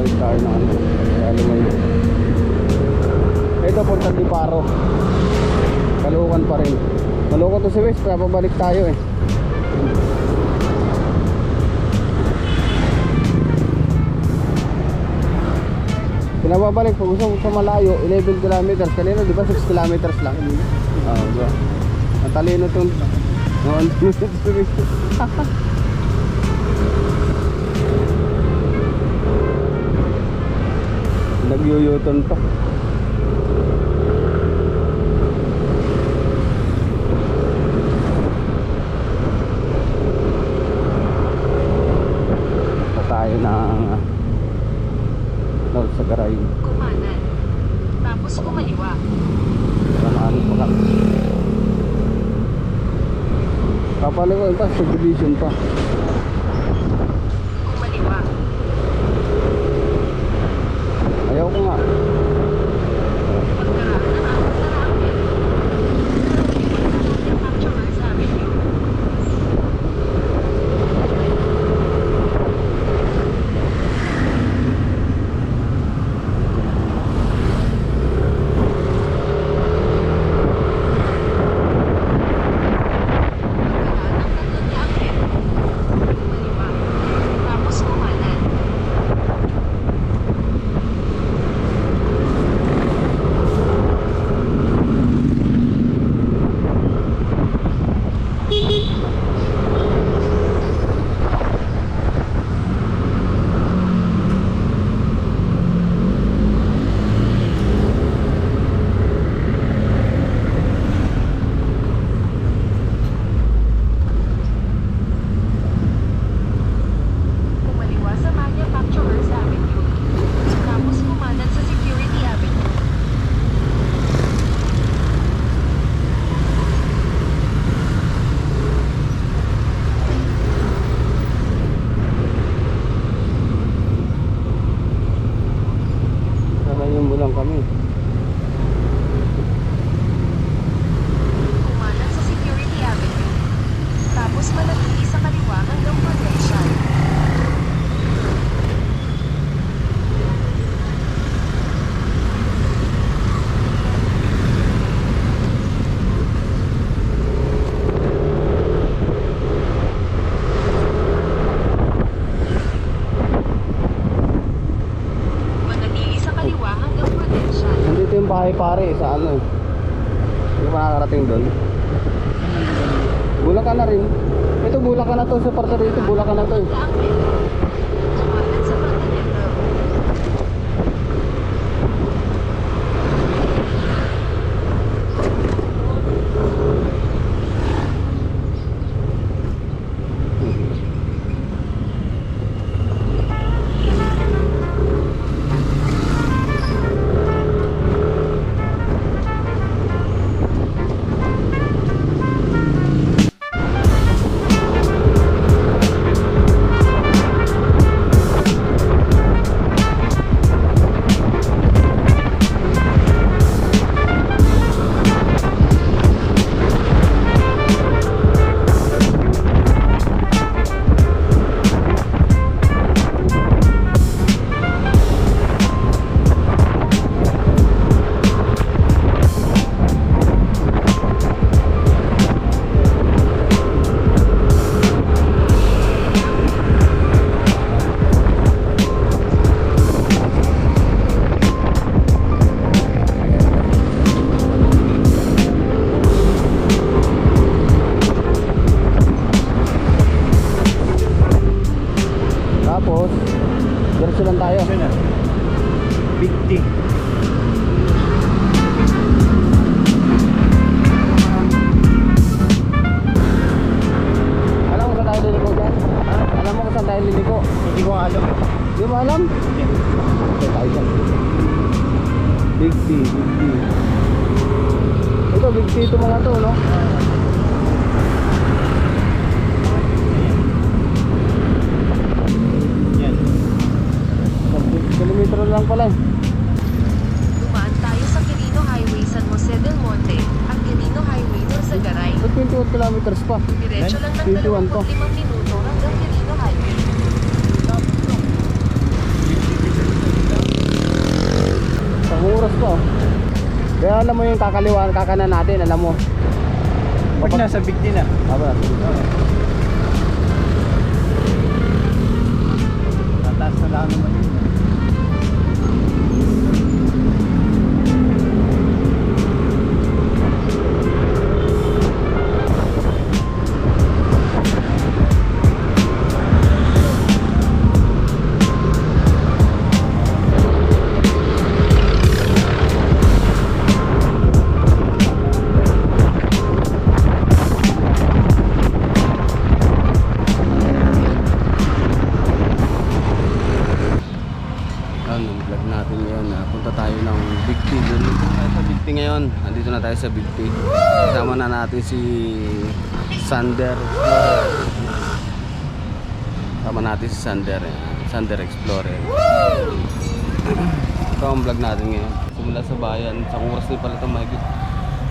balik tayo ng ano, kaya lumayo. Ito punta di Paro, Caloocan pa rin. Caloocan to si West, kaya pabalik tayo eh. Pinababalik pag gusto sa malayo 11 kilometers. Kanina di ba 6 kilometers lang? Oo, diba? Ang talino itong noon. Nagyuyuton pa. Pa tayo ng North Sagaray. Kumanan. Tapos kumaliwa. Ano pa kami? Papaliwan pa, subdivision pa. Kumaliwa. Ayaw ko nga. Pagkaraan ng apat na racket. Manufacturers Avenue. Lang kami. Kumanan sa Security Avenue. Tapos manatili sa kaliwa hanggang Prudential. Manatili sa kaliwa hanggang Prudential. Nandito yung bahay pare sa ano eh. Hindi pa nakakarating doon. Bulacan na rin. Ito Bulacan na to, sa parte rito Bulacan na to eh. Kumanan sa Continental. Tapos, diretso lang tayo. Big T. Alam mo kung saan tayo liliko dyan? Alam mo kung saan tayo liliko? Hindi ko alam. Di mo alam? Hindi. Okay, tayo dyan. Big T, Big T. Ito, Big T ito mga to, no? Yan. 10 kilometro lang pala eh. Dumaan tayo sa Quirino Highway San Jose del Monte at Quirino Highway Norzagaray. Ba't 21 kilometers pa? Diretso lang ng 21 to. 25 minuto hanggang Quirino Highway. oras pa oh. Kaya alam mo yung kakaliwan, kakanan natin, alam mo. Pag nasa Bigti na. Aba, Tataas na lang naman yun. vlog natin ngayon na punta tayo ng Bigti. Dito tayo sa Bigti ngayon. Andito na tayo sa Bigti. Kasama na natin si Sander. Kasama natin si Sander. Sander Explorer. Ito ang vlog natin ngayon. Simula sa bayan. Sa oras din pala ito mahigit.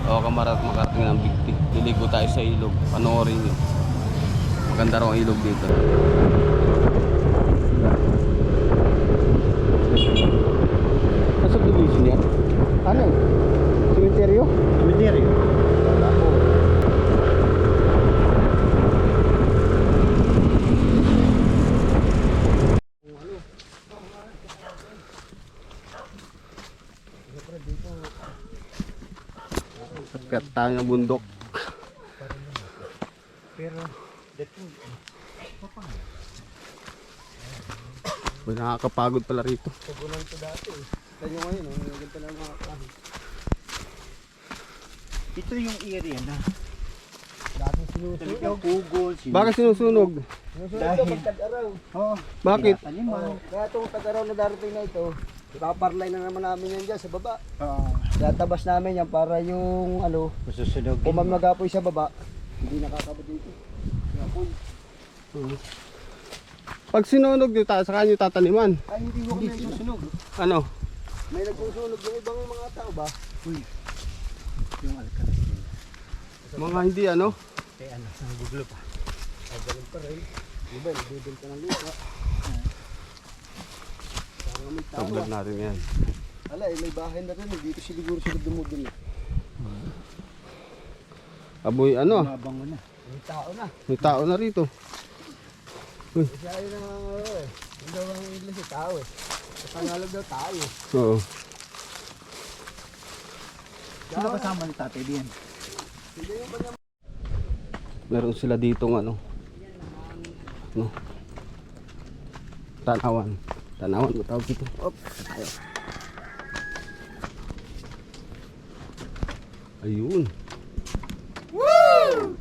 O makarating ng Bigti. Liligo tayo sa ilog. Panoorin nyo. Maganda raw ang ilog dito. Subdivision yan? Ano yun? Cemeteryo? Cemetery. Pagkat tayo ng bundok. Pero Nakakapagod pala rito. pagulan to dati eh. Kaya ngayon, ganito lang mga kahit. Ito yung area na dati sinusunog. Pugol. Bakit sinusunog? Dahil Tag-araw. oh, Bakit? taniman. Kaya itong tag-araw na darating na ito, ipaparlay na naman namin yan dyan sa baba. Oh, Kaya tabas namin yan para yung ano, masusunog. kung mamagapoy sa baba, hindi nakakabot dito. Kaya po, Pag sinunog dito, sa kanya tataniman. ay hindi ko kami susunog. Ano? May nagsusunog yung ibang mga tao ba? Yung alkalas. Mga hindi ano? Kaya ano, ang guglo pa. Ay, ganun pa rin. Diba, nagbibenta ng lupa. Parang may tao Tablag natin yan. Ala, eh, may bahay na rin. Dito siguro sila dumudun. Aboy ano? Mabango na. May tao na. May tao na rito. Kasi ayun na ano eh. Hindi daw ang English eh, tao eh. Sa Tagalog daw tao eh. Oo. Sino kasama ni Tatay Dian? Meron sila ditong ano? Tanawan. Tanawan mo tawag dito. Op, tayo. Ayun. Woo!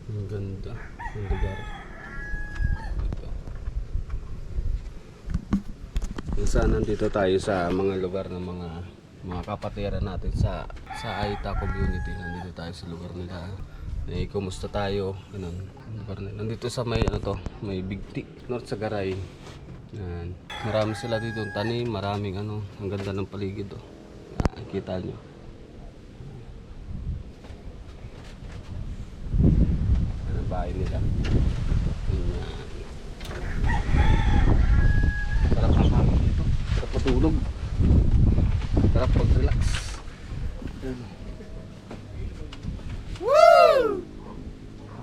Ang ganda ng lugar. Ito. Minsan nandito tayo sa mga lugar ng mga kapatiran natin sa Aita community. Nandito tayo sa lugar nila. Eh, kumusta tayo? Ganun. Lugar nila. Nandito sa may ano to, may Bigti, North Sagaray. Yan. Marami sila dito tanim, maraming ano, ang ganda ng paligid oh. Kita nyo. Ano ang bahay nila? Yan. Sarap ang hangin dito. Sarap matulog. Sarap pag-relax. Yan.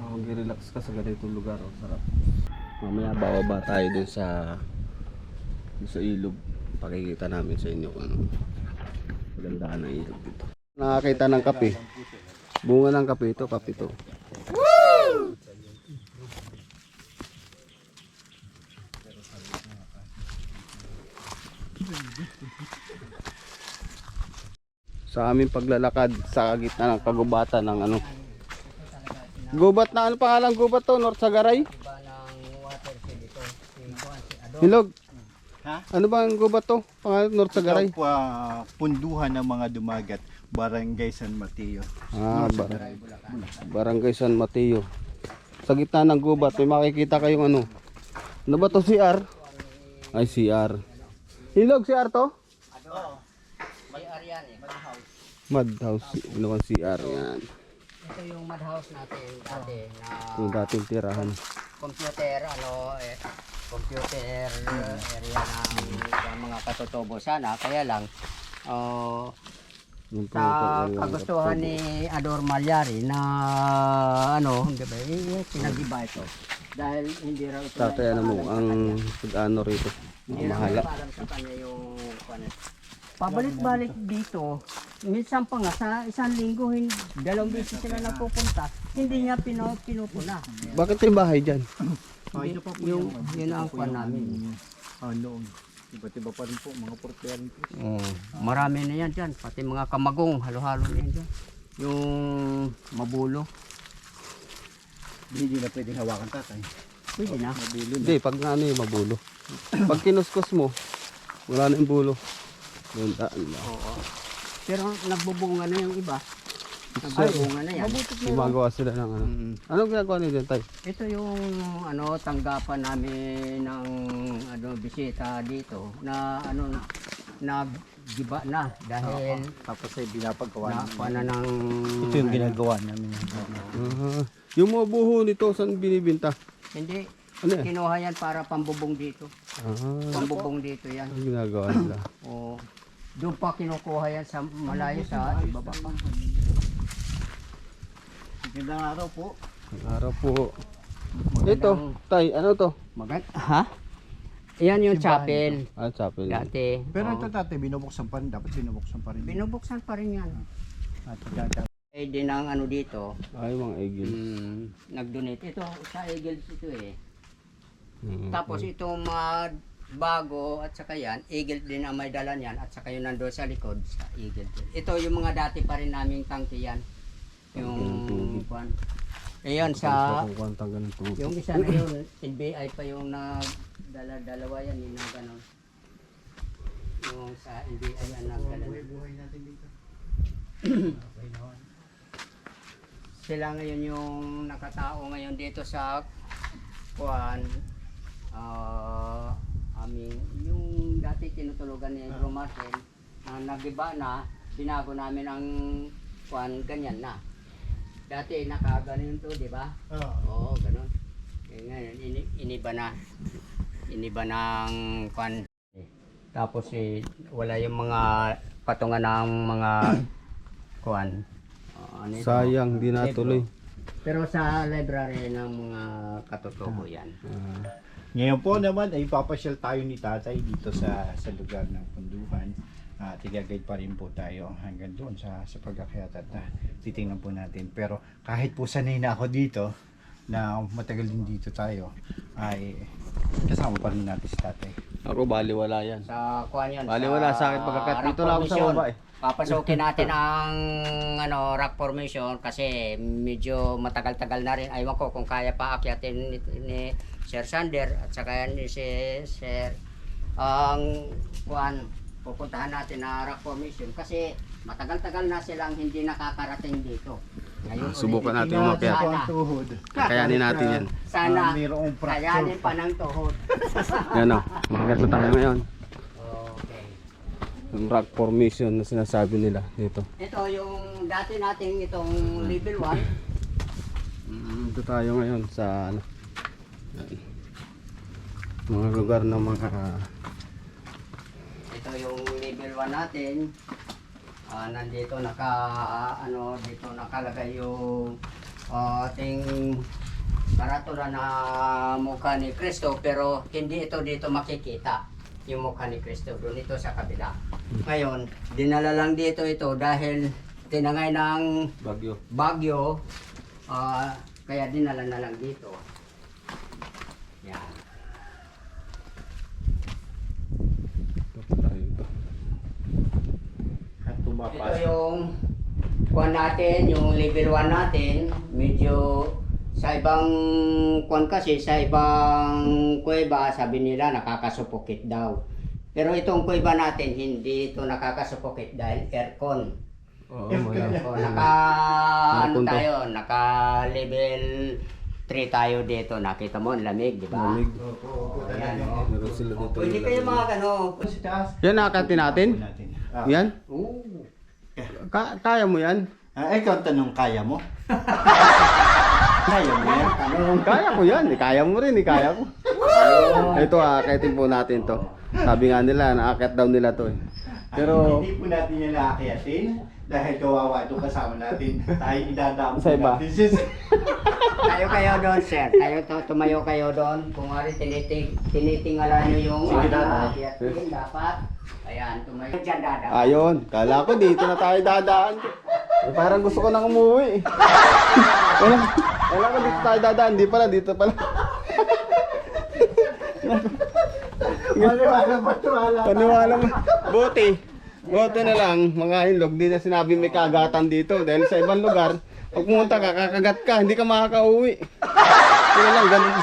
Mag-relax ka sa ganitong lugar. Oh. Sarap. Mamaya bababa tayo dun sa ilog. Pakikita namin sa inyo kung ano. Magandaan ng ilog dito. Nakakita ng kape. Bunga ng kape ito. Kape ito. Sa aming paglalakad sa gitna ng kagubatan ng ano. Gubat na ano pangalan gubat to? North Sagaray? Hilog. Ha? Ano ba ang gubat to? Pangalan North Sagaray? Ito punduhan ng mga dumagat, Barangay San Mateo. Barangay San Mateo. Sa gitna ng gubat may makikita kayong ano. Ano ba to, CR? Ay, CR. Hilog CR to? CR yan eh. Madhouse. Ano bang CR yan? Ito yung madhouse natin dati na Yung dating tirahan. computer, ano eh. computer area ng mga katutubo sana. Kaya lang, Yung po, sa yung kagustuhan ni Ador Malyari na di ba, pinag-iba ito. Dahil hindi raw ito tatay ano mo, ang pag-ano rito. hindi raw Mahala. parang sa kanya yung pabalik-balik dito. Minsan pa nga sa isang linggo, dalawang beses sila nagpupunta. Hindi niya pinupuna. Bakit yung bahay dyan? Ito pa po Yung yun ang kwan namin. Noon. Iba't iba pa rin po, mga portero. Marami na yan dyan. Pati mga kamagong, halo-halo na yan dyan. Yung mabulo. Hindi na pwedeng hawakan tatay. Pwede na. Hindi, pag ano yung mabulo. Pag kinuskus mo, wala na yung bulo. Doon daan na. Oo. Pero nagbubunga na yung iba. Nagbubunga na yan. Gumagawa sila ng ano. Anong ginagawa nyo dyan, tay? Ito yung tanggapan namin ng bisita dito na naggiba na dahil Tapos ay binapagawa na ng Ito yung ginagawa namin. Yung mga buho nito, saan binibinta? hindi Ano yan? kinuha yan para pambubong dito. Pambubong dito yan. Ang ginagawa nila. O doon pa kinukuha yan sa malayo sa ibaba pa. Magandang araw po. Ang araw po. Ito, tay, ano to? Ha? Yan yung chapel Ah, chapel. dati. Pero ito tatay, binubuksan pa rin. Dapat binubuksan pa rin. Binubuksan pa rin yan. At dada. Eh din ang dito, Ay, mga egil. nag-donate. Ito sa Eagles ito eh. Mm. Tapos itong mga bago at saka yan, Eagle din ang may dala niyan at saka yung nandoon sa likod sa Eagle din. Ito yung mga dati pa rin naming tangke yan. Yung kwan. Ayan sa Kung kwantang ganun po. yung isa na yun, NBI pa yung dalawa yan, yung na ganon. Yung sa NBI yan na ganon. Sila ngayon yung nakatao ngayon dito sa kuan yung dati tinutulugan ni Bro Martin nagiba na, binago namin ang kuan ganyan na. Dati nakaganon to, di ba? Oo, ganun. Ngayon iniba na. Iniba ng kuan. Tapos wala yung mga patungan ng mga kuan. Ano ito? Sayang, di natuloy. Pero sa library ng mga katutubo yan. Ngayon po naman ay papasyal tayo ni tatay dito sa lugar ng Punduhan. Tiga-guide pa rin po tayo hanggang doon sa pagkakyat at titingnan po natin. Pero kahit po sanay na ako dito, na matagal din dito tayo, ay kasama pa rin natin si tatay. Ako, baliwala yan. Sa kuan yan. Baliwala sa akin pagkakat. Dito lang ako sa baba eh. Papasokin natin ang rock formation kasi medyo matagal-tagal na rin. Aywan ko kung kaya pa akyatin ni Sir Sander at saka ni Sir ang kuan pupuntahan natin na rock formation kasi matagal-tagal na silang hindi nakakarating dito. Ngayon Subukan ulit, natin umakyat. sana, Ang tuhod. Kakayanin natin yan. sana Mayroong kayanin pa ng tuhod. Yan o, makagat na tayo ngayon. Okay. Yung rock formation na sinasabi nila dito. Ito yung dati nating itong level 1. Dito tayo ngayon sa ano, yan. Mga lugar ng mga Ito yung level 1 natin. Nandito dito nakalagay yung ating karatula na mukha ni Kristo, pero hindi ito dito makikita yung mukha ni Kristo, doon ito sa kabila. Ngayon, dinala lang dito ito dahil tinangay ng bagyo, kaya dinala na lang dito. Yan. Ito yung kuan natin, yung level 1 natin, medyo sa ibang kuan kasi, sa ibang kuweba, sabi nila nakakasupokit daw. Pero itong kuweba natin, hindi ito nakakasupokit dahil aircon. Oo, mga O, Aircon to. naka level 3 tayo dito. Nakita mo, ang lamig, di ba? lamig. Ayan, o. Meron sila dito. Pwede kayo mga Yan nakakatin natin? Yan? Oo. Kaya mo yan? Ikaw tanong, kaya mo? Kaya mo yan? Kaya ko yan. Kaya mo rin. Kaya ko. Ito, aakitin po natin to. Sabi nga nila, naakit daw nila to eh. Pero, hindi po natin yan naakyatin dahil kawawa ito kasama natin. Tayo idadaan po Sa iba. natin. Tayo kayo doon, sir. Tumayo kayo doon. Kung wari tinitingala nyo yung Sige, tatay. aakyatin, dapat. Ayan, tumayo. Diyan dadaan. ayun, kala ko dito na tayo dadaan. Eh, parang gusto ko nang umuwi eh. Wala ko dito tayo dadaan, di pala, dito pala. Paniwala mo. Buti na lang, mga hinlog, di na sinabi may kagatan dito. Dahil sa ibang lugar, pag pumunta ka, kakagat ka, hindi ka makakauwi. Yun lang, ganun.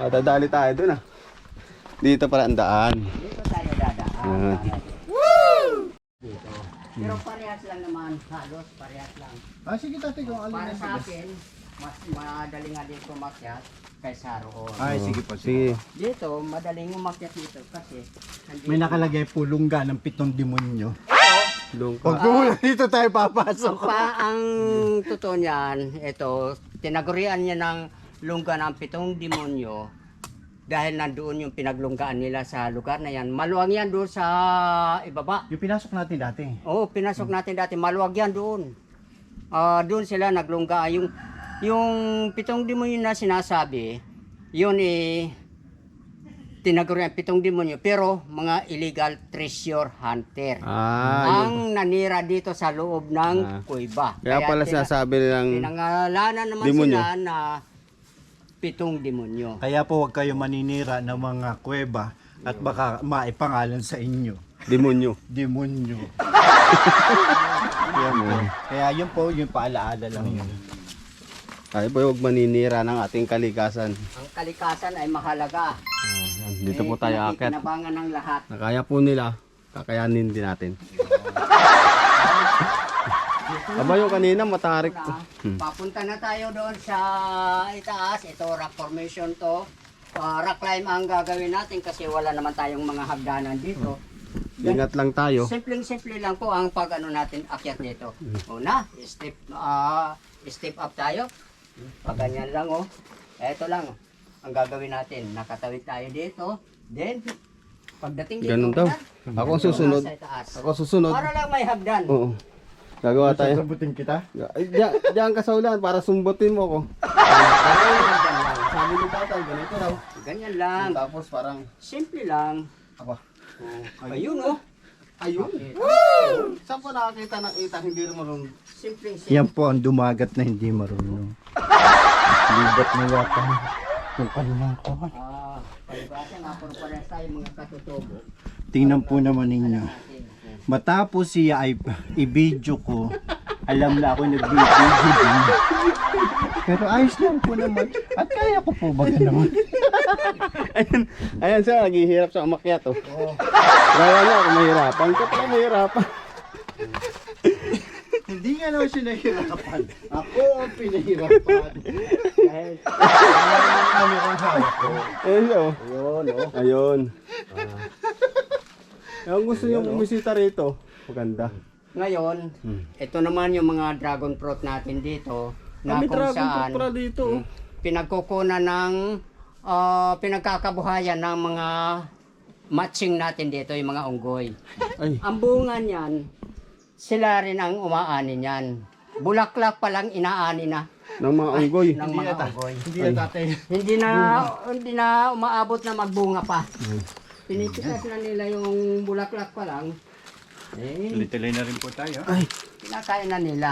Dadali tayo dun ah. Dito pala ang daan. Dito tayo dadaan. Ayan. Dito. Pero parehas lang naman. Halos parehas lang. Sige tatay, kung alin Para na sa akin, mas madali nga dito umakyat kaysa roon. Ay, sige po. Sige. Dito, madaling umakyat dito kasi nandito. May nakalagay po lungga ng 7 demonyo. Doon Pag ka. pumunta dito tayo papasok. Ang totoo niyan, ito, tinagurian niya ng lungga ng 7 demonyo dahil nandoon yung pinaglunggaan nila sa lugar na yan. Maluwag yan doon sa ibaba. Yung pinasok natin dati. Oo, pinasok natin dati. Maluwag yan doon. Doon sila naglungga. Yung 7 demonyo na sinasabi, yun tinagurian 7 demonyo, pero mga illegal treasure hunter. Ah, yun. Ang nanira dito sa loob ng kuweba. Kaya pala sinasabi nilang Pinangalanan naman demonyo. sila na 7 demonyo. Kaya po huwag kayo maninira ng mga kuweba at baka maipangalan sa inyo. demonyo. Demonyo. Yan po. Kaya yun po, yung paalaala lang yun. Tayo po huwag maninira ng ating kalikasan. Ang kalikasan ay mahalaga. Dito po tayo akit. Pinakinabangan ng lahat. Nakaya po nila, kakayanin din natin. Aba yung kanina matarik to. Papunta na tayo doon sa itaas. Ito rock formation to. Rock climb ang gagawin natin kasi wala naman tayong mga hagdanan dito. Ingat lang tayo. Simpleng-simple lang po ang pag natin akyat dito. Una, step up tayo. Pag ganyan lang oh. Ito lang ang gagawin natin. Nakatawid tayo dito. Then, pagdating dito, Ganun daw. Ako ang susunod. Sa itaas. Ako susunod. Para lang may hagdan. Oo. Gagawa tayo. Sasabutin kita? Ay, diyan ka sa ulan para sumbutin mo ko. Ganyan lang. Sabi ni tatay, ganito daw. Ganyan lang. Tapos parang, Simple lang. aba, Ayun oh. ayun. Saan po nakakita ng ita hindi rin marunong? Simpleng-simple. Yan po ang dumagat na hindi marunong. Libat na yata yung kanilang kawan. Palibasa nga, puro parehas tayo mga katutubo. Tingnan po naman ninyo. Matapos siya ay i-video ko, alam na ako nag-video din. Pero ayos lang po naman. At kaya ko po ba naman? Ayan siya, naghihirap sa umakyat oh. Gaya niya ako mahirapan. Ikaw pala mahirapan. Hindi nga naman siya nahihirapan. Ako ang pinahirapan. Dahil kami ang hawak ko. Ayun siya oh. Ayun, oh. Ayun. Yung gusto niyo bumisita rito, maganda. Ngayon, ito naman yung mga dragon fruit natin dito. Na May kung dragon saan fruit pala dito oh. pinagkukunan ng pinagkakabuhayan ng mga matching natin dito, yung mga unggoy. Ay, Ang bunga niyan, sila rin ang umaani niyan. Bulaklak pa lang inaani na ng mga unggoy. ng mga unggoy. Hindi na tatay. Hindi na umaabot na magbunga pa. Pinipitas na nila yung bulaklak pa lang. Tuloy-tuloy na rin po tayo. Pinakain na nila.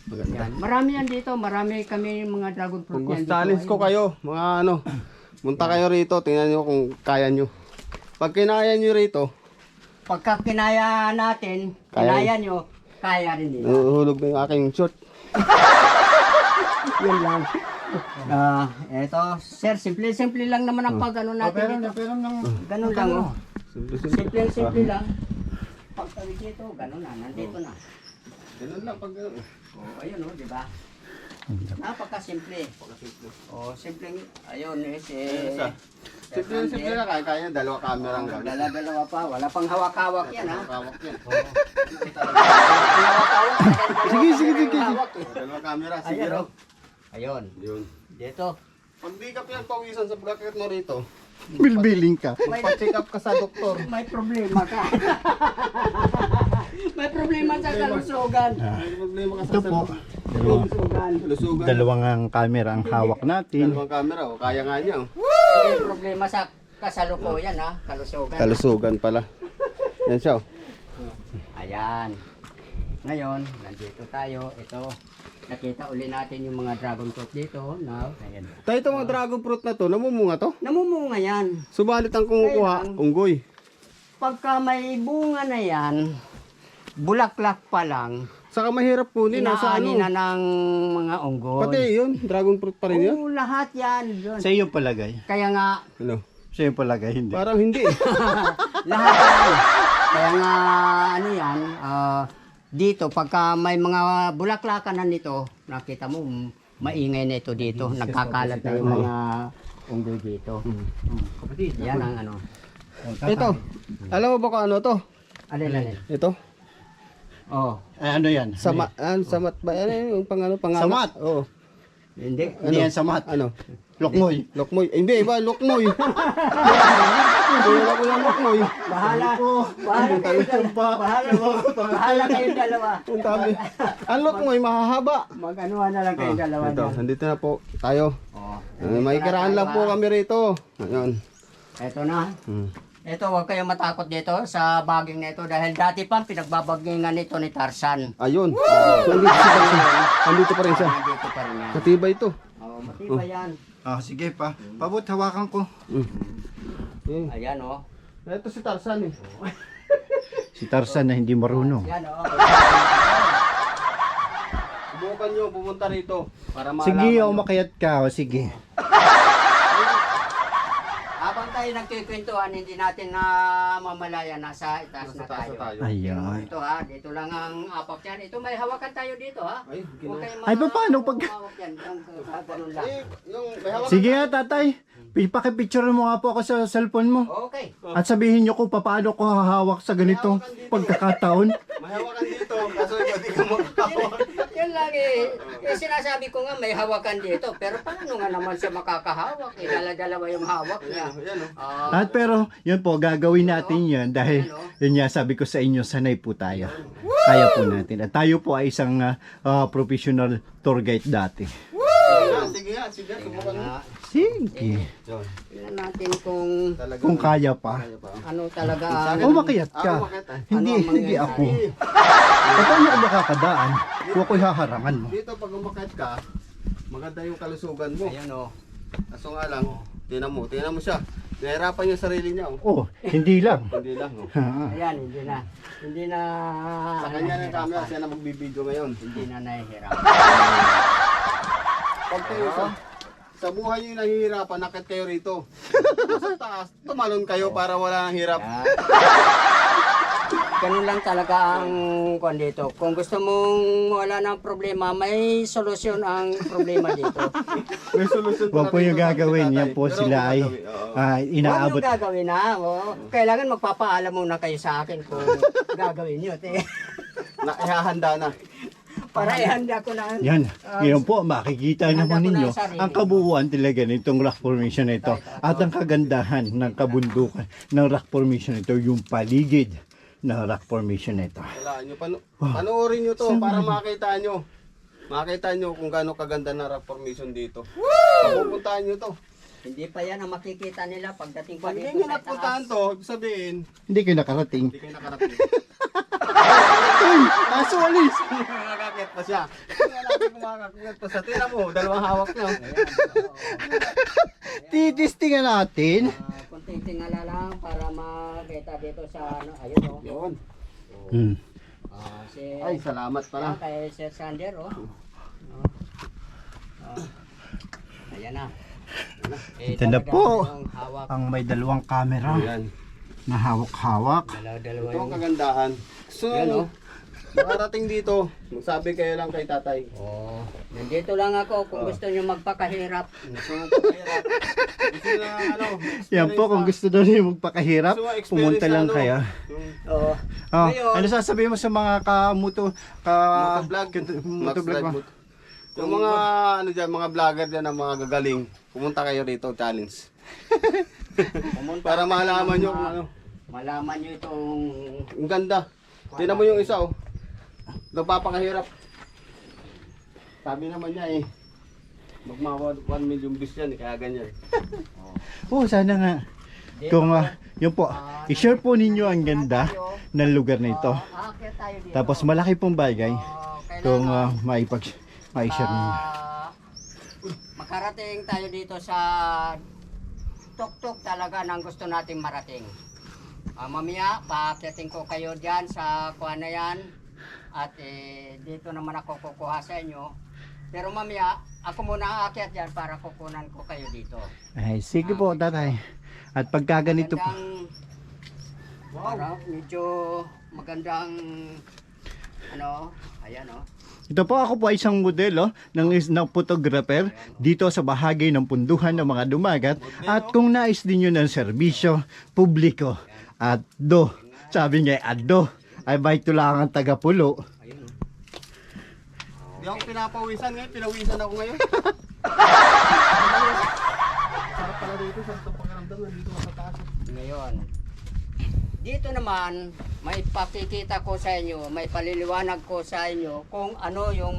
Maganda. Yan. Marami yan dito, marami kami mga dragon fruit Kung yan gusto challenge ko kayo, mga ano, punta kayo rito, tingnan nyo kung kaya nyo. Pag kinaya nyo rito, Pagka kinaya natin, Kaya kinaya nyo, kaya rin nila. nahuhulog na yung aking short. Yun lang. Eto, sir, simple lang naman ang pag-ano natin dito. Pero nang Ganun lang oh. Simple. Simple lang. Pagtawid dito, ganun na, nandito na. Ganun lang pag ganun. Oh, ayun oh, di ba? Napakasimple. Oh, simple. Ayun, Simple na kaya dalawa camera ang gagawin. Dala-dalawa pa, wala pang hawak-hawak yan ha. Hawak yan. Sige. Dalawa camera, sige Ayun, raw. oh. Ayun. Yun. Dito. Pag di ka pinagpawisan sa pagkakit mo rito, Bilbiling ka. pa-check up ka sa doktor. May problema ka. May problema sa kalusugan. May problema ka sa Ito po, Kalusugan. Lusugan. dalawang ang camera ang hawak natin. Dalawang camera, oh. Kaya nga niya. Oh. May problema sa kasalukuyan ha, kalusugan. Kalusugan pala. Yan siya. Oh. Ayan. Ngayon, nandito tayo. Ito, nakita uli natin yung mga dragon fruit dito. Now, ayan. Tayo itong mga dragon fruit na to, namumunga to. Namumunga yan. Subalit ang kumukuha, Kailan? unggoy. Pagka may bunga na yan, bulaklak pa lang, Saka mahirap kunin, nasa inaani ano. na ng mga unggoy. Pati yun, dragon fruit pa rin yan. Oo, lahat yan. Yun. Sa iyo palagay. Kaya nga, Ano? Sa iyo palagay, hindi. Parang hindi. lahat yan. Kaya nga, ano yan, dito, pagka may mga bulaklakan na nito, nakita mo, maingay na ito dito. Nagkakalat na yung mga unggoy dito. Yan ang ano. Ito, alam mo ba kung ano to? Alin. Ito? Oh, Ano yan? Samat, samat ba? Ano yung pangalan? Samat? Oo. hindi. Hindi yan samat. Ano? Lokmoy. Lokmoy. Eh, hindi, iba, lokmoy. Wala ko yung lokmoy. Bahala kayo dalawa. Bahala kayo dalawa. Ang dami. Ang lokmoy, mahahaba. Mag-anuhan na lang kayo dalawa Ito, dyan. nandito na po tayo. Oh, May kiraan lang po kami rito. Ayun. Ito na. Hmm. Ito, huwag kayong matakot dito sa baging na ito dahil dati pa pinagbabagingan nito ni Tarzan. Ayun. Nandito siya pa rin. Nandito pa rin siya. Nandito pa rin yan. Matibay ito. Oh, matibay yan. Ah, sige pa. Pabot, hawakan ko. Hmm. Ayan oh. Ito si Tarzan eh. Si Tarzan na hindi marunong. Ayan oh. Subukan nyo pumunta rito para malaman Sige, nyo. umakyat ka. O, sige. Habang tayo nagkikwentuhan, hindi natin na mamalaya, nasa itaas na Nasa taas tayo. na tayo. Ayan. Ito ha, dito lang ang apak yan. Ito may hawakan tayo dito ha. Ay, Huwag kayong Ay, paano pag- humawak yan. Ganun lang. Eh, yung may hawak. Sige nga, tatay. Pakipicture mo nga po ako sa cellphone mo. Okay. At sabihin nyo kung paano ko hahawak sa ganitong pagkakataon. May hawakan dito. Kaso hindi ka makakawak. Yun lang eh. Sinasabi ko nga may hawakan dito. Pero paano nga naman siya makakahawak? Dala-dalawa yung hawak niya. Ayan o. At pero, yun po, gagawin natin yun dahil yun nga sabi ko sa inyo, sanay po tayo. Kaya po natin. At tayo po ay isang professional tour guide dati. Sige nga. Subukan mo. Sige. Yun. Tingnan natin kung Talagang Kung kaya pa. kaya pa. ano talaga ang... Umakyat ka. Umakyat, ah. Hindi, Ano ang hindi mangyayari? ako. Paano ako makakadaan? Kung ako'y haharangan mo. Dito pag umakyat ka, maganda yung kalusugan mo. Ayun oh. Kaso nga lang, tingnan mo siya. Nahirapan yung sarili niya oh. Oh, hindi lang. Hindi lang oh. Ayan, hindi na. Hindi na... Sa kanya ng camera, siya na magbibideo ngayon. Hindi na nahihirap. Pag kayo sa buhay nyo nahihirapan, nakit kayo rito. Sa taas, tumalon kayo para wala nang hirap. Yan. Ganun lang talaga ang kung dito. Kung gusto mong wala ng problema, may solusyon ang problema dito. May solusyon Huwag po yung gagawin. Yan po sila ay inaabot. Huwag yung gagawin ha. Oh. Kailangan magpapaalam muna kayo sa akin kung gagawin nyo. Ihahanda na. Para ihanda ko na. Yan. Ngayon po, makikita naman ninyo ang kabuuan talaga nitong rock formation na ito. At ang kagandahan ng kabundukan ng rock formation na ito, yung paligid ng rock formation na ito. Wala nyo. Panoorin nyo to para makita nyo. Makita nyo kung gaano kaganda na rock formation dito. Pupuntahan nyo to. Hindi pa yan ang makikita nila pagdating pa Pag dito hindi nyo sa napuntahan taas. to, ibig sabihin, Hindi kayo nakarating. hindi kayo nakarating. Aso alis! Makakakit pa siya. Tingnan natin kung makakakit pa siya. Tingnan mo, dalawang hawak niya. Titistingan natin. Kunting tingala lang para makita dito sa ano. Ayun oh. Yun. Hmm. Si Ay, salamat pala. kay Sir Sander oh. Ayan na. Ito na po. Yung hawak. Ang may dalawang camera Ayan. na hawak-hawak. Dalawa Ito ang yung... kagandahan. So, Yan, oh. makarating dito, magsabi kayo lang kay tatay. Oh, nandito lang ako kung gusto nyo magpakahirap. Gusto na, ano, Yan po, kung gusto daw niyo magpakahirap, Gusto mo experience pumunta lang ano? kayo. Yung Oo. Oh, Ngayon- ano sasabihin mo sa mga motovlog, motovlog mo? Yung mga ano dyan, mga vlogger dyan na mga gagaling, Pumunta kayo rito, challenge. Pumunta Para kayo malaman ng nyo kung mga- ano. Malaman nyo itong Ang ganda. Tingnan mo yung isa oh. Nagpapakahirap. Sabi naman niya eh. Magma 1 million views yan eh, kaya ganyan. Oo, sana nga. dito. Kung yun po, i-share po ninyo ang ganda ng lugar na ito. Aakyat tayo dito. Tapos malaki pong bagay kung Kailangan, mai-share ninyo. makarating tayo dito sa tuktok talaga ng gusto nating marating. Mamaya, paakyatin ko kayo dyan sa kuha na yan. At dito naman ako kukuha sa inyo. Pero mamaya, ako muna aakyat dyan para kukunan ko kayo dito. Ay, sige po, tatay. At pagka ganito po, Wow. Medyo magandang ano, ayan oh. ito po ako po ay isang modelo ng photographer dito sa bahagi ng punduhan ng mga dumagat. At kung nais din nyo ng serbisyo publiko at sabi nga ay baik-tulangan taga-pulo. Ayun oh. Hindi ako pinapawisan ngayon, pinawisan ako ngayon. Sarap pala dito, sarap itong pakiramdam, nandito ka sa taas. Ngayon, dito naman, may pakikita ko sa inyo, may paliliwanag ko sa inyo kung ano yung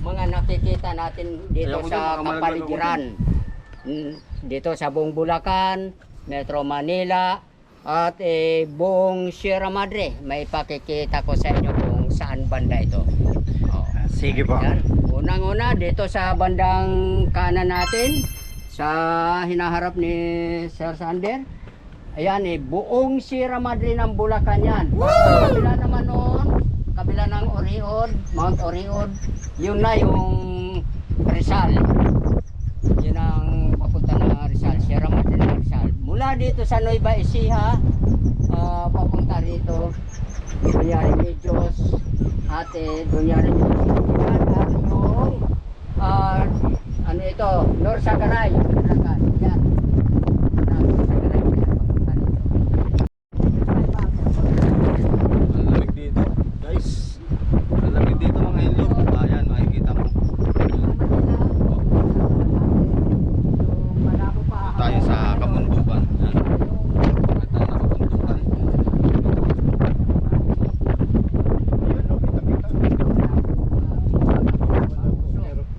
mga nakikita natin dito Ayoko sa dyan, baka malaglag kapaligiran. Dito sa buong Bulacan, Metro Manila, at buong Sierra Madre, may pakikita ko sa inyo kung saan banda ito. Oh. Sige po. Yan. Unang-una, dito sa bandang kanan natin, sa hinaharap ni Sir Sander, ayan buong Sierra Madre ng Bulacan yan. Sa kabila naman noon, kabila ng Oriod, Mount Oriod, yun na yung Rizal. Yun ang papunta ng Rizal, Sierra Madre ng Rizal. Mula dito sa Nueva Ecija, papunta rito, Dunyari Medios, at Dunyari Medios. At yung, ano ito, North Sagaray. Yan. Ang lamig dito, guys. Ang lamig dito mga ilog. Ayan, makikita mo. Tayo sa kabundukan. Yan. Ganda na kabundukan.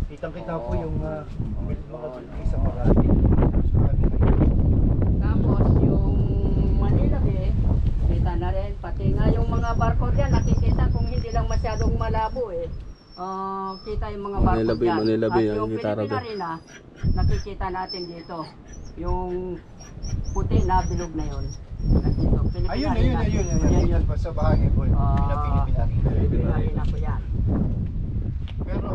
Kitang-kita po yung mga tulay sa Makati. Tapos yung Manila Bay, kita na rin. Pati nga yung mga barko dyan, nakikita kung hindi lang masyadong malabo kita yung mga barko Manila Bay, dyan. Manila Bay, At ang yung gitara Philippine doon. Arena, nakikita natin dito. Yung puti na bilog na yun. Nandito, Philippine Ayun, Arena. Yan yun. Sa bahagi po, Ah. Pilipinas. Philippine Arena po yan. Pero